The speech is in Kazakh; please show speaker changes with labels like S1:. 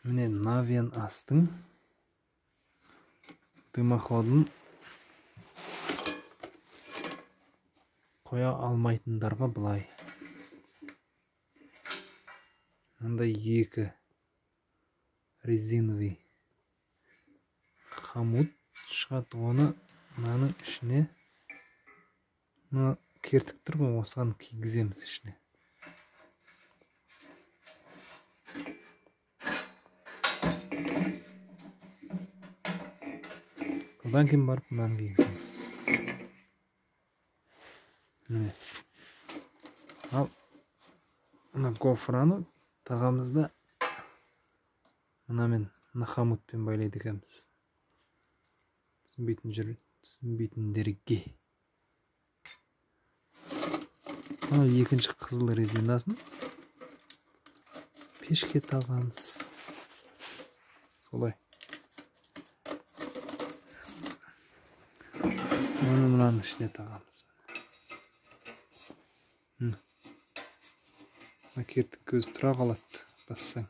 S1: Міне Навиан астың дымоходын қоя алмайтындарға былай. Мындай екі резиновый хомут шығады, оны мынаның ішіне кертік тұр ғой, осыған кигіземіз ішіне. Одан кейін барып мынаны кигіземіз. Ал мына гофраны тағамызда мынамен хомутпен байлайды екенбіз. Түсінбейтіндерге. Ал екінші қызыл резинасын пешке тағамыз. Солай. Оны мынаның ішіне тағамыз. Кертік көз тұра қалады, бассаң.